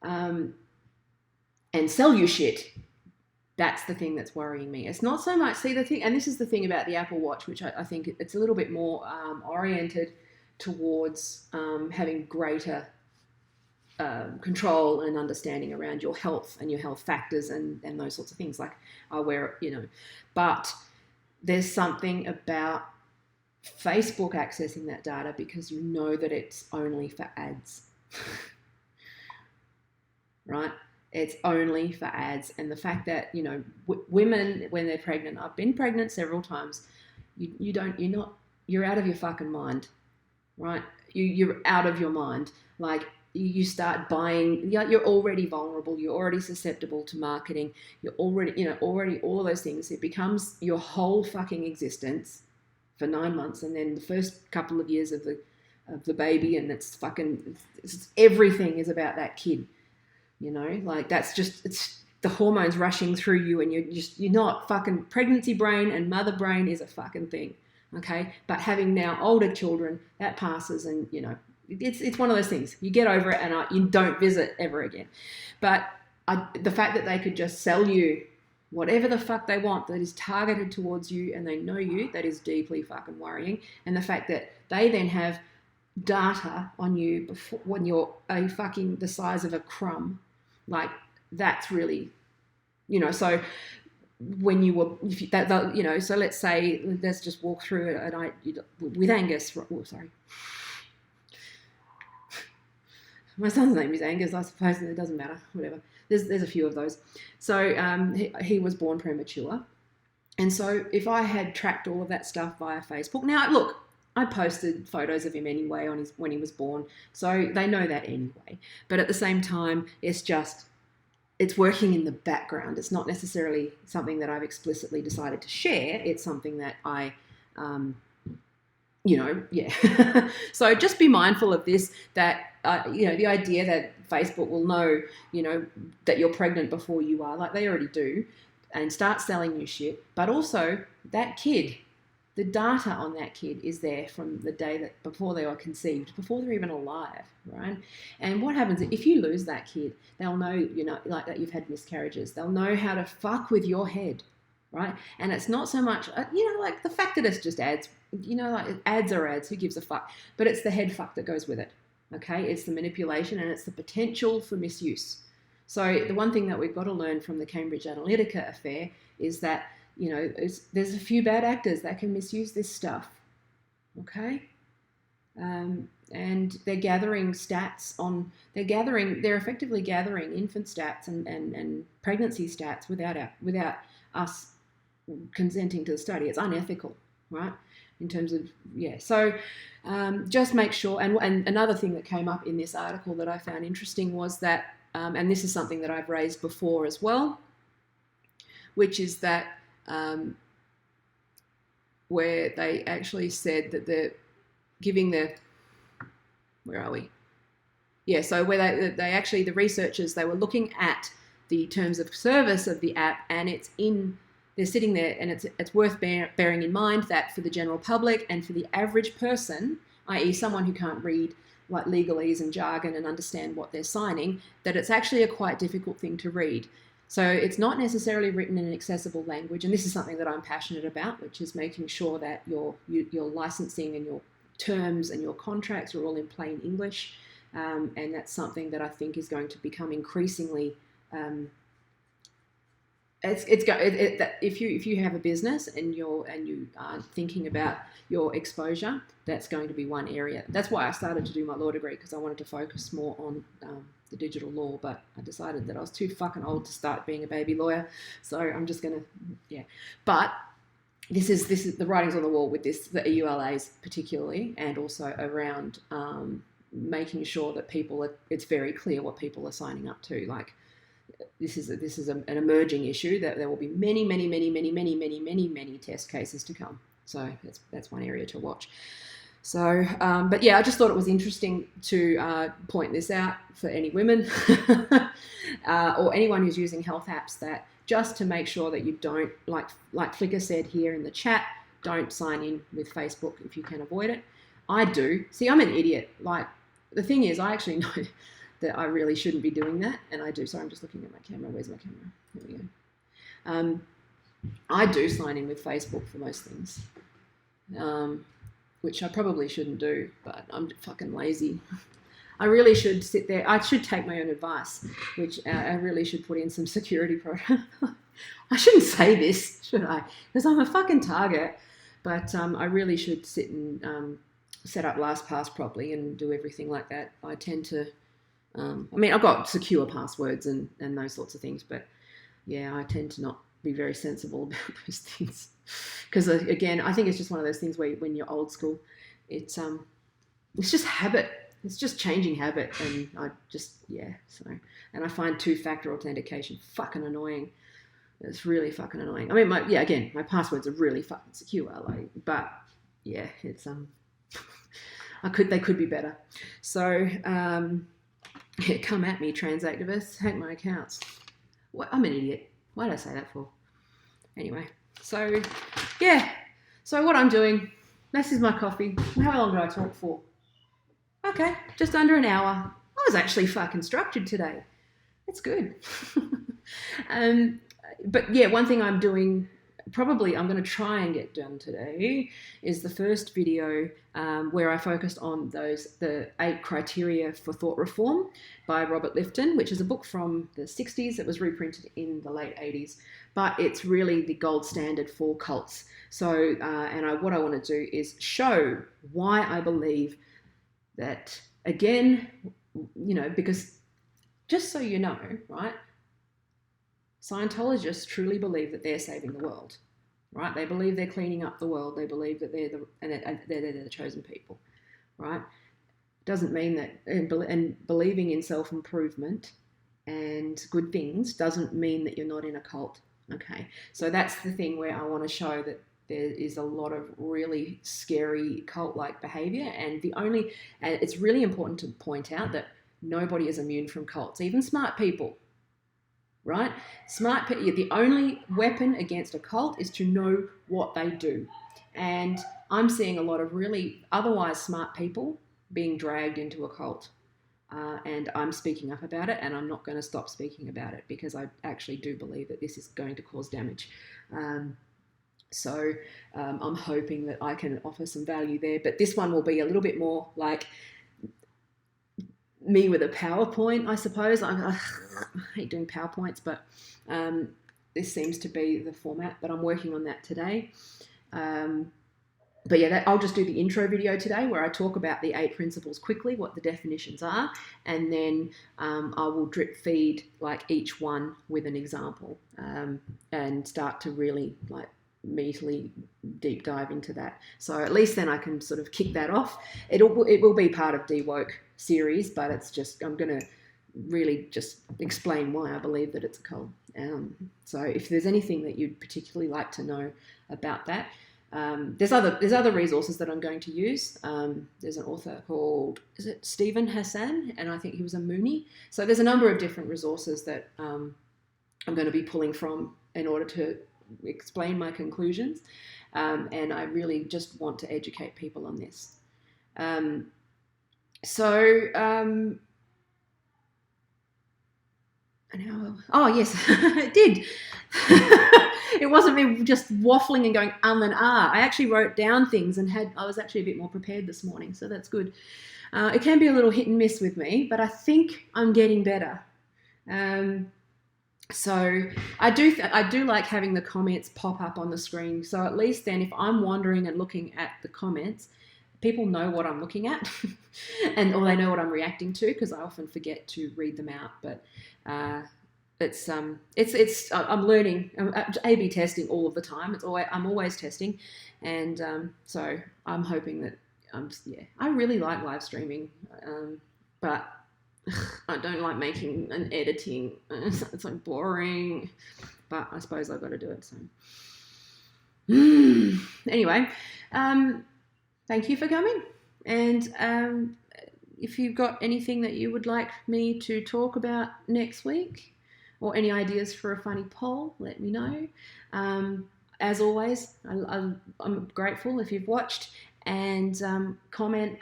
and sell you shit. That's the thing that's worrying me. It's not so much, and this is the thing about the Apple Watch, which I think it's a little bit more oriented towards having greater control and understanding around your health and your health factors and those sorts of things. Like, I wear it, but there's something about Facebook accessing that data, because you know that it's only for ads, right? It's only for ads. And the fact that, women, when they're pregnant, I've been pregnant several times, you're out of your fucking mind, right? You're out of your mind. Like, you start buying, you're already vulnerable, you're already susceptible to marketing, you're already all of those things. It becomes your whole fucking existence for 9 months, and then the first couple of years of the baby, and it's everything is about that kid, like, that's just, it's the hormones rushing through you, and you're not fucking, pregnancy brain and mother brain is a fucking thing, okay? But having now older children, that passes, and it's one of those things, you get over it, and you don't visit ever again. But the fact that they could just sell you whatever the fuck they want that is targeted towards you, and they know you, that is deeply fucking worrying. And the fact that they then have data on you before, when you're the size of a crumb, like, that's really, so when you were, so let's say, let's just walk through it with Angus. Oh, sorry. My son's name is Angus, I suppose, and it doesn't matter, whatever. There's a few of those. So he was born premature. And so if I had tracked all of that stuff via Facebook, now look, I posted photos of him anyway when he was born, so they know that anyway. But at the same time, it's working in the background. It's not necessarily something that I've explicitly decided to share. It's something that I, So just be mindful of this, that, the idea that Facebook will know, that you're pregnant before you are, like they already do, and start selling you shit. But also that kid, the data on that kid is there from the day that before they were conceived, before they're even alive, right? And what happens if you lose that kid? They'll know, you know, like that you've had miscarriages. They'll know how to fuck with your head, right? And it's not so much, you know, like the fact that it's just ads, you know, like ads are ads, who gives a fuck? But it's the head fuck that goes with it, okay? It's the manipulation and it's the potential for misuse. So the one thing that we've got to learn from the Cambridge Analytica affair is that, you know, there's a few bad actors that can misuse this stuff, okay? And they're gathering stats on, they're effectively gathering infant stats and pregnancy stats without us consenting to the study. It's unethical, right? In terms of, yeah. So just make sure, and another thing that came up in this article that I found interesting was that, and this is something that I've raised before as well, which is that where they actually said that they're giving the, where are we? Yeah, so where they actually, the researchers, they were looking at the terms of service of the app, and they're sitting there, and it's worth bearing in mind that for the general public and for the average person, i.e. someone who can't read like legalese and jargon and understand what they're signing, that it's actually a quite difficult thing to read. So it's not necessarily written in an accessible language, and this is something that I'm passionate about, which is making sure that your licensing and your terms and your contracts are all in plain English, and that's something that I think is going to become increasingly. If you have a business and you are thinking about your exposure, that's going to be one area. That's why I started to do my law degree, because I wanted to focus more on the digital law, but I decided that I was too fucking old to start being a baby lawyer, so I'm just gonna, yeah. But this is the writings on the wall with this, the EULAs particularly, and also around making sure that it's very clear what people are signing up to. Like this is an emerging issue that there will be many test cases to come. So that's one area to watch. So, but yeah, I just thought it was interesting to point this out for any women or anyone who's using health apps, that just to make sure that you don't, like Flickr said here in the chat, don't sign in with Facebook if you can avoid it. I do. See, I'm an idiot. Like, the thing is, I actually know that I really shouldn't be doing that, and I do. Sorry, I'm just looking at my camera. Where's my camera? Here we go. I do sign in with Facebook for most things. Which I probably shouldn't do, but I'm fucking lazy. I really should sit there. I should take my own advice, which I really should put in some security program. I shouldn't say this, should I? Because I'm a fucking target. But I really should sit and set up LastPass properly and do everything like that. I tend to, I mean, I've got secure passwords and those sorts of things, but yeah, I tend to not be very sensible about those things. Because again, I think it's just one of those things where when you're old school, it's just habit. It's just changing habit, and I just, yeah. So, and I find two-factor authentication fucking annoying. It's really fucking annoying. I mean, my passwords are really fucking secure, like, but yeah, it's they could be better. So, yeah, come at me, trans activists, hack my accounts. What? I'm an idiot. Why did I say that for? Anyway. So, yeah. So what I'm doing, this is my coffee. How long did I talk for? Okay, just under an hour. I was actually fucking structured today. It's good. But yeah, one thing I'm doing, probably I'm going to try and get done today, is the first video where I focused on the 8 criteria for thought reform by Robert Lifton, which is a book from the 60s that was reprinted in the late 80s, but it's really the gold standard for cults. So, what I want to do is show why I believe that, again, you know, because just so you know, right, Scientologists truly believe that they're saving the world, right? They believe they're cleaning up the world. They believe that they're the chosen people, right? Doesn't mean that, and believing in self-improvement and good things doesn't mean that you're not in a cult, okay? So that's the thing where I want to show that there is a lot of really scary cult-like behavior, and it's really important to point out that nobody is immune from cults, even smart people. Right? Smart people, the only weapon against a cult is to know what they do. And I'm seeing a lot of really otherwise smart people being dragged into a cult. And I'm speaking up about it, and I'm not going to stop speaking about it because I actually do believe that this is going to cause damage. So I'm hoping that I can offer some value there. But this one will be a little bit more like me with a PowerPoint, I suppose. I hate doing PowerPoints, but this seems to be the format, but I'm working on that today. But yeah, I'll just do the intro video today where I talk about the 8 principles quickly, what the definitions are, and then I will drip feed like each one with an example and start to really like meatily deep dive into that. So at least then I can sort of kick that off. It will be part of DWOKE series, but it's just, I'm going to really just explain why I believe that it's a cult. So if there's anything that you'd particularly like to know about that, there's other resources that I'm going to use. There's an author called, is it Stephen Hassan? And I think he was a Mooney. So there's a number of different resources that I'm going to be pulling from in order to explain my conclusions. And I really just want to educate people on this. Oh yes, it did. It wasn't me just waffling and going and ah. I actually wrote down things and I was actually a bit more prepared this morning, so that's good. It can be a little hit and miss with me, but I think I'm getting better. So I do like having the comments pop up on the screen. So at least then if I'm wandering and looking at the comments, people know what I'm looking at or they know what I'm reacting to, because I often forget to read them out. But I'm learning. I'm A/B testing all of the time. I'm always testing, and so I'm hoping that I really like live streaming, but I don't like making and editing. It's like boring, but I suppose I've got to do it. So anyway, thank you for coming, and if you've got anything that you would like me to talk about next week, or any ideas for a funny poll, let me know. As always, I'm grateful if you've watched, and comment.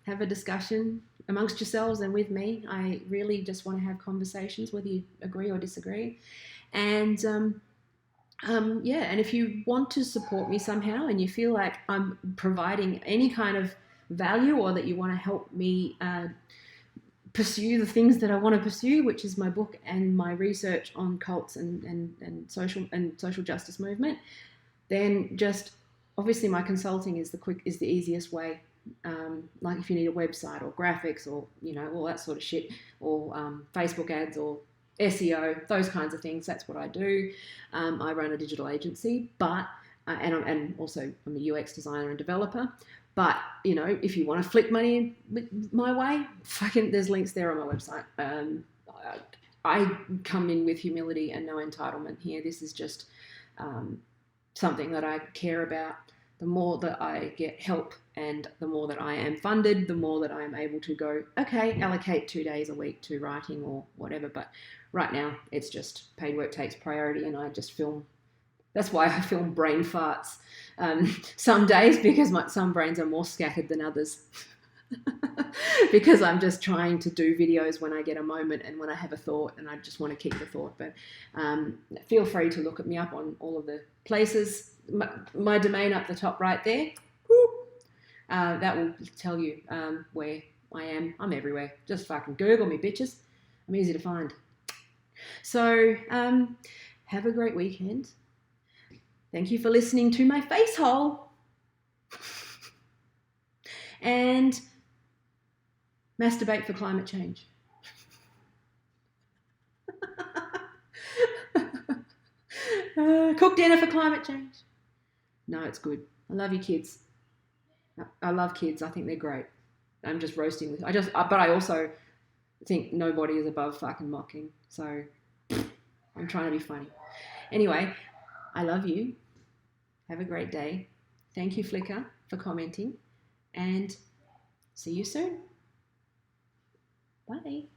Have a discussion amongst yourselves and with me. I really just want to have conversations, whether you agree or disagree. And and if you want to support me somehow and you feel like I'm providing any kind of value, or that you want to help me pursue the things that I want to pursue, which is my book and my research on cults and social justice movement, then just obviously my consulting is the easiest way. Like if you need a website or graphics or all that sort of shit, or Facebook ads or SEO, those kinds of things, that's what I do. I run a digital agency, but and also I'm a UX designer and developer. But, if you want to flick money my way, there's links there on my website. I come in with humility and no entitlement here. This is just something that I care about. The more that I get help and the more that I am funded, the more that I am able to go, okay, allocate 2 days a week to writing or whatever. But right now, it's just paid work takes priority, and I just film. That's why I film brain farts some days, because some brains are more scattered than others. Because I'm just trying to do videos when I get a moment and when I have a thought, and I just want to keep the thought. But feel free to look at me up on all of the places. My domain up the top right there, that will tell you where I am. I'm everywhere. Just fucking Google me, bitches. I'm easy to find. So have a great weekend. Thank you for listening to my face hole. And masturbate for climate change. Cook dinner for climate change. No, it's good. I love you, kids. I love kids. I think they're great. I'm just roasting with. But I also think nobody is above fucking mocking. So I'm trying to be funny. Anyway, I love you. Have a great day. Thank you, Flickr, for commenting. And see you soon. Bye.